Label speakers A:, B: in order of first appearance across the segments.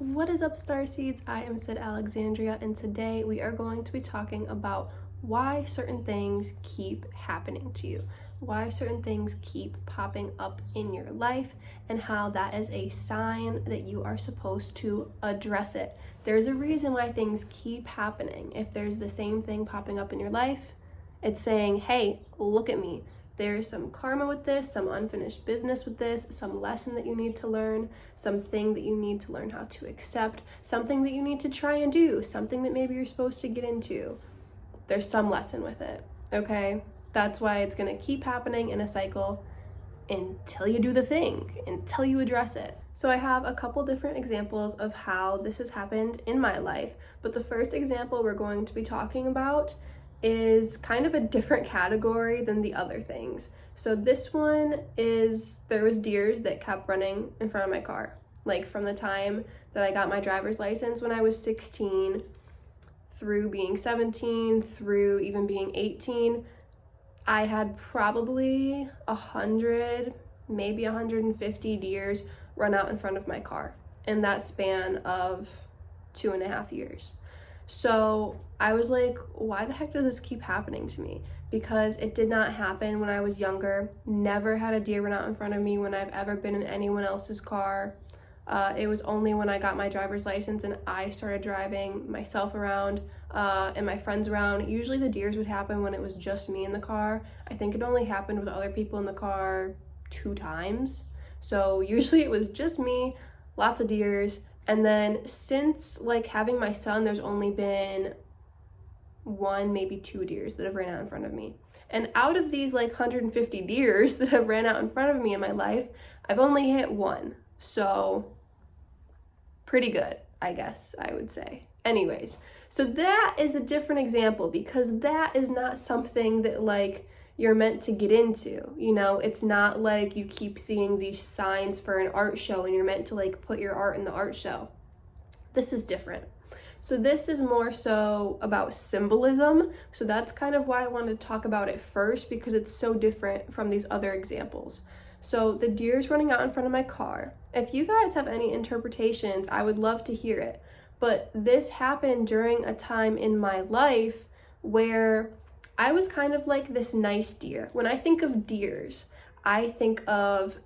A: What is up, starseeds? I am Sydalexandria, and today we are going to be talking about why certain things keep happening to you, why certain things keep popping up in your life, and how that is a sign that you are supposed to address it. There's a reason why things keep happening. If there's the same thing popping up in your life, it's saying, hey, look at me. There's some karma with this, some unfinished business with this, some lesson that you need to learn, something that you need to learn how to accept, something that you need to try and do, something that maybe you're supposed to get into. There's some lesson with it, okay? That's why it's gonna keep happening in a cycle until you do the thing, until you address it. So I have a couple different examples of how this has happened in my life, but the first example we're going to be talking about is kind of a different category than the other things. So this one is, there was deers that kept running in front of my car. Like from the time that I got my driver's license when I was 16, through being 17, through even being 18, I had probably 100, maybe 150 deers run out in front of my car in that span of 2.5 years. So I was like, why the heck does this keep happening to me? Because it did not happen when I was younger. Never had a deer run out in front of me when I've ever been in anyone else's car. It was only when I got my driver's license and I started driving myself around and my friends around. Usually the deers would happen when it was just me in the car. I think it only happened with other people in the car 2 times. So usually it was just me, lots of deers. And then since like having my son, there's only been 1, maybe 2 deers that have ran out in front of me. And out of these like 150 deers that have ran out in front of me in my life, I've only hit 1. So pretty good, I guess I would say. Anyways, so that is a different example because that is not something that like you're meant to get into, you know? It's not like you keep seeing these signs for an art show and you're meant to like put your art in the art show. This is different. So this is more so about symbolism. So that's kind of why I wanted to talk about it first, because it's so different from these other examples. So the deer's running out in front of my car. If you guys have any interpretations, I would love to hear it. But this happened during a time in my life where I was kind of like this nice deer. When I think of deers, I think of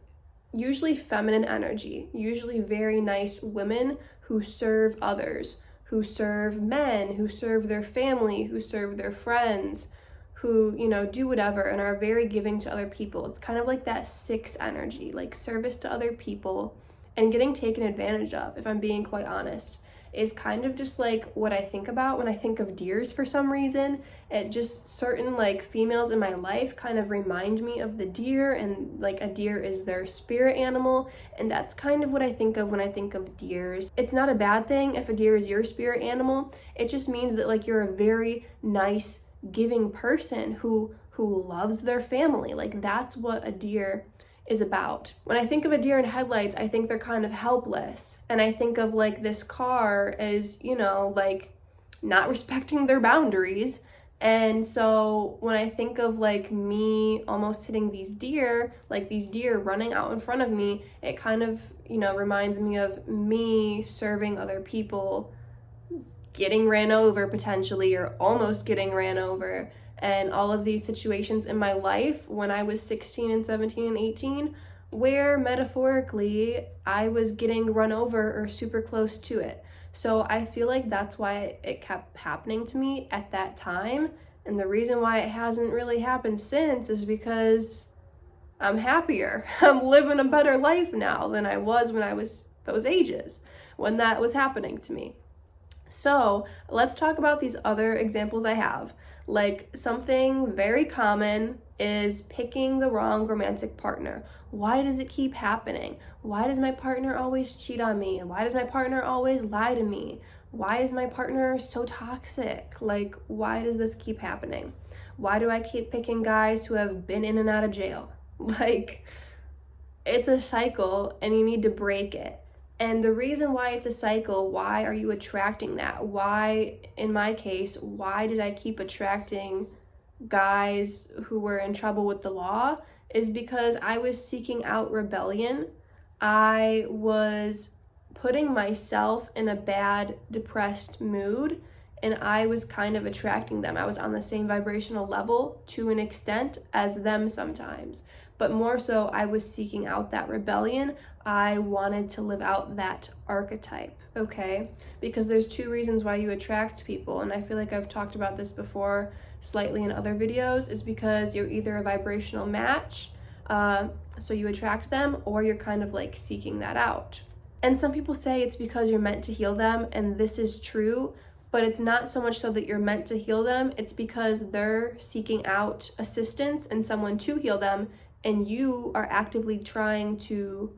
A: usually feminine energy, usually very nice women who serve others, who serve men, who serve their family, who serve their friends, who, you know, do whatever and are very giving to other people. It's kind of like that 6 energy, like service to other people and getting taken advantage of, if I'm being quite honest, is kind of just like what I think about when I think of deers for some reason. It just, certain like females in my life kind of remind me of the deer, and like a deer is their spirit animal, and that's kind of what I think of when I think of deers. It's not a bad thing if a deer is your spirit animal. It just means that like you're a very nice, giving person who loves their family. Like that's what a deer is about. When I think of a deer in headlights, I think they're kind of helpless. And I think of like this car as, you know, like not respecting their boundaries. And so when I think of like me almost hitting these deer, like these deer running out in front of me, it kind of, you know, reminds me of me serving other people, getting ran over potentially, or almost getting ran over. And all of these situations in my life when I was 16 and 17 and 18, where metaphorically I was getting run over or super close to it. So I feel like that's why it kept happening to me at that time. And the reason why it hasn't really happened since is because I'm happier. I'm living a better life now than I was when I was those ages, when that was happening to me. So let's talk about these other examples I have. Like something very common is picking the wrong romantic partner. Why does it keep happening? Why does my partner always cheat on me? Why does my partner always lie to me? Why is my partner so toxic? Like, why does this keep happening? Why do I keep picking guys who have been in and out of jail? Like, it's a cycle and you need to break it. And the reason why it's a cycle, why are you attracting that? Why, in my case, why did I keep attracting guys who were in trouble with the law? Is because I was seeking out rebellion. I was putting myself in a bad, depressed mood, and I was kind of attracting them. I was on the same vibrational level to an extent as them sometimes, but more so I was seeking out that rebellion. I wanted to live out that archetype, okay? Because there's two reasons why you attract people, and I feel like I've talked about this before slightly in other videos, is because you're either a vibrational match, so you attract them, or you're kind of like seeking that out. And some people say it's because you're meant to heal them, and this is true, but it's not so much so that you're meant to heal them, it's because they're seeking out assistance and someone to heal them, and you are actively trying to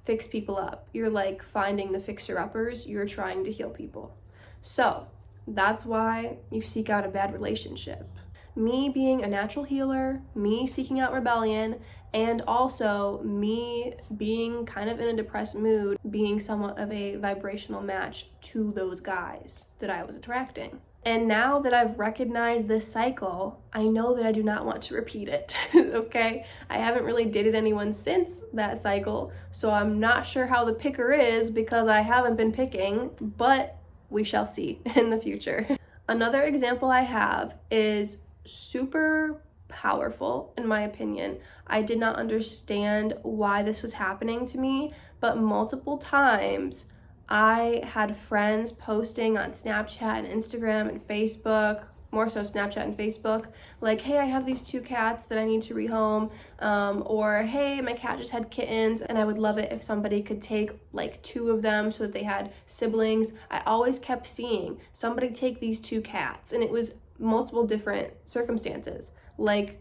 A: fix people up. You're like finding the fixer-uppers, you're trying to heal people. So that's why you seek out a bad relationship. Me being a natural healer, me seeking out rebellion, and also me being kind of in a depressed mood, being somewhat of a vibrational match to those guys that I was attracting. And now that I've recognized this cycle, I know that I do not want to repeat it, okay? I haven't really dated anyone since that cycle, so I'm not sure how the picker is because I haven't been picking, but we shall see in the future. Another example I have is super powerful, in my opinion. I did not understand why this was happening to me, but multiple times I had friends posting on Snapchat and Instagram and Facebook, more so Snapchat and Facebook, like, hey, I have these 2 cats that I need to rehome, or hey, my cat just had kittens and I would love it if somebody could take like 2 of them so that they had siblings. I always kept seeing somebody take these 2 cats, and it was multiple different circumstances. Like,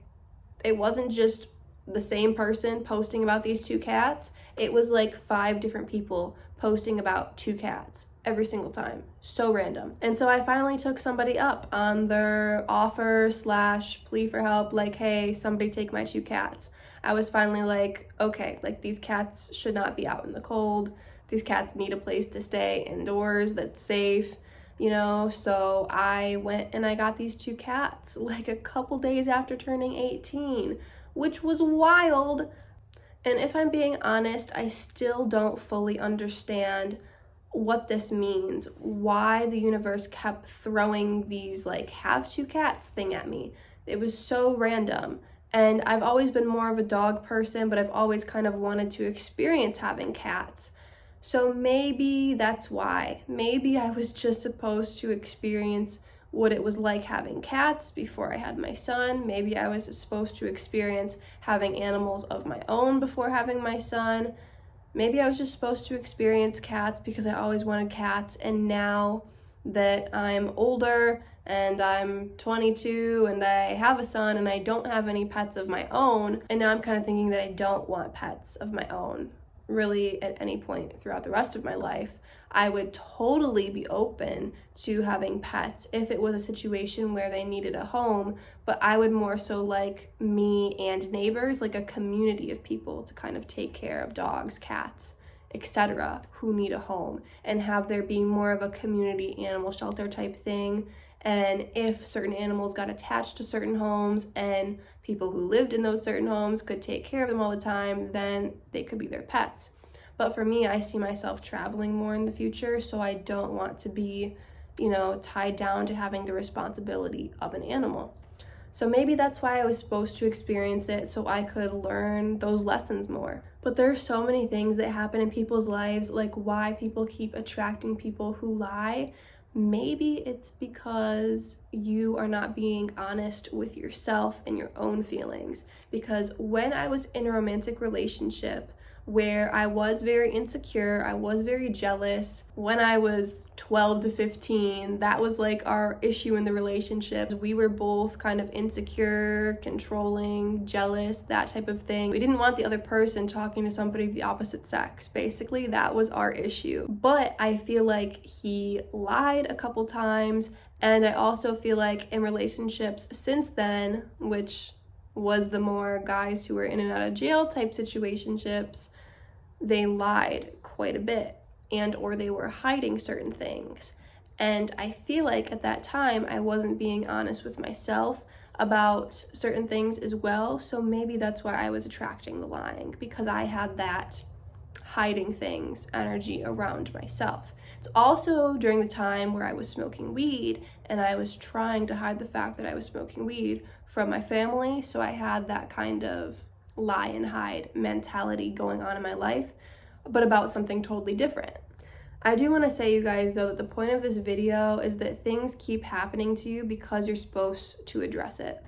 A: it wasn't just the same person posting about these 2 cats, it was like 5 different people posting about 2 cats every single time. So random. And so I finally took somebody up on their offer / plea for help, like, hey, somebody take my 2 cats. I was finally like, okay, like, these cats should not be out in the cold. These cats need a place to stay indoors that's safe, you know? So I went and I got these 2 cats like a couple days after turning 18, which was wild. And if I'm being honest, I still don't fully understand what this means, why the universe kept throwing these like have 2 cats thing at me. It was so random. And I've always been more of a dog person, but I've always kind of wanted to experience having cats. So maybe that's why. Maybe I was just supposed to experience what it was like having cats before I had my son. Maybe I was supposed to experience having animals of my own before having my son. Maybe I was just supposed to experience cats because I always wanted cats, and now that I'm older and I'm 22 and I have a son and I don't have any pets of my own, and now I'm kind of thinking that I don't want pets of my own really at any point throughout the rest of my life. I would totally be open to having pets if it was a situation where they needed a home, but I would more so like me and neighbors, like a community of people to kind of take care of dogs, cats, etc., who need a home, and have there be more of a community animal shelter type thing. And if certain animals got attached to certain homes and people who lived in those certain homes could take care of them all the time, then they could be their pets. But for me, I see myself traveling more in the future, so I don't want to be, tied down to having the responsibility of an animal. So maybe that's why I was supposed to experience it, so I could learn those lessons more. But there are so many things that happen in people's lives, like why people keep attracting people who lie. Maybe it's because you are not being honest with yourself and your own feelings. Because when I was in a romantic relationship where I was very insecure, I was very jealous, when I was 12 to 15, that was like our issue in the relationship. We were both kind of insecure, controlling, jealous, that type of thing. We didn't want the other person talking to somebody of the opposite sex. Basically, that was our issue. But I feel like he lied a couple times, and I also feel like in relationships since then, which was the more guys who were in and out of jail type situationships, they lied quite a bit, and or they were hiding certain things. And I feel like at that time I wasn't being honest with myself about certain things as well, so maybe that's why I was attracting the lying, because I had that hiding things energy around myself. It's also during the time where I was smoking weed and I was trying to hide the fact that I was smoking weed from my family. So I had that kind of lie and hide mentality going on in my life, but about something totally different. I do want to say, you guys, though, that the point of this video is that things keep happening to you because you're supposed to address it.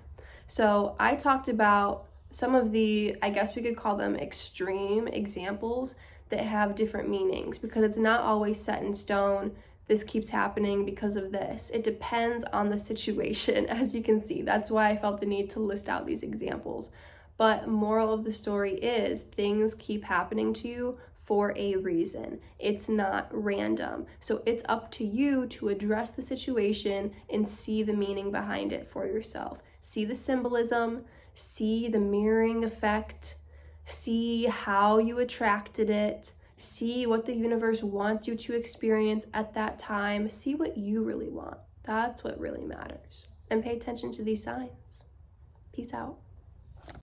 A: So I talked about some of the, I guess we could call them extreme examples that have different meanings, because it's not always set in stone. This keeps happening because of this. It depends on the situation, as you can see. That's why I felt the need to list out these examples. But moral of the story is things keep happening to you for a reason. It's not random. So it's up to you to address the situation and see the meaning behind it for yourself. See the symbolism, see the mirroring effect, see how you attracted it, see what the universe wants you to experience at that time, see what you really want. That's what really matters. And pay attention to these signs. Peace out.